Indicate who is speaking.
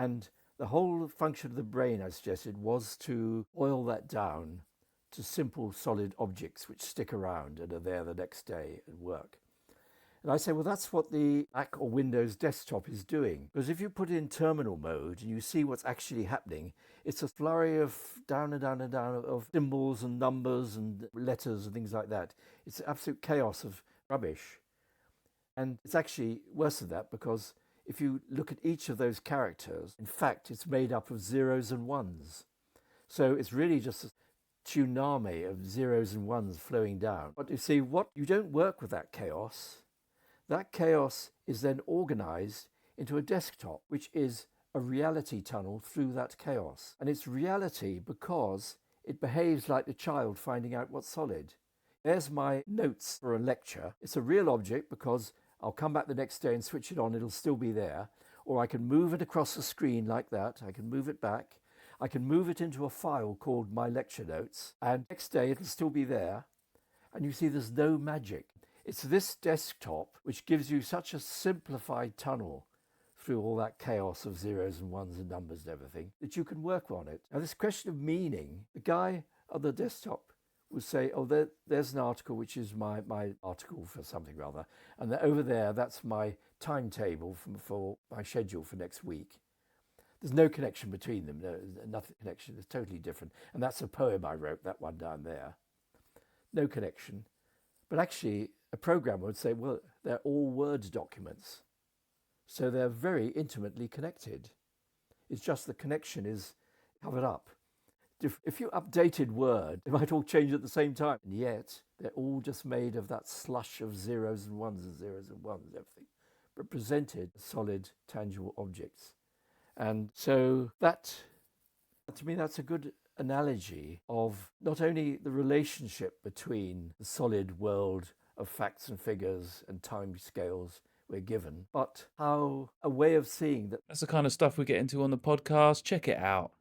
Speaker 1: And the whole function of the brain, I suggested, was to boil that down to simple solid objects which stick around and are there the next day and work. And I say, well, that's what the Mac or Windows desktop is doing. Because if you put it in terminal mode and you see what's actually happening, it's a flurry of down and down and down of symbols and numbers and letters and things like that. It's absolute chaos of rubbish. And it's actually worse than that, because if you look at each of those characters, in fact, it's made up of zeros and ones. So it's really just a tsunami of zeros and ones flowing down. But you see, what you don't work with that chaos. That chaos is then organized into a desktop, which is a reality tunnel through that chaos. And it's reality because it behaves like the child finding out what's solid. There's my notes for a lecture. It's a real object because I'll come back the next day and switch it on, it'll still be there. Or I can move it across the screen like that. I can move it back. I can move it into a file called my lecture notes, and next day it'll still be there. And you see there's no magic. It's this desktop which gives you such a simplified tunnel through all that chaos of zeros and ones and numbers and everything that you can work on it. Now, this question of meaning, the guy on the desktop would say, oh, there's an article which is my article for something rather, and over there, that's my timetable for my schedule for next week. There's no connection between them, nothing connection, it's totally different. And that's a poem I wrote, that one down there. No connection. But actually, a programmer would say, well, they're all Word documents. So they're very intimately connected. It's just the connection is covered up. If you updated Word, they might all change at the same time. And yet, they're all just made of that slush of zeros and ones and zeros and ones and everything, but presented as solid, tangible objects. And so that, to me, that's a good analogy of not only the relationship between the solid world of facts and figures and time scales we're given, but how a way of seeing that.
Speaker 2: That's the kind of stuff we get into on the podcast. Check it out.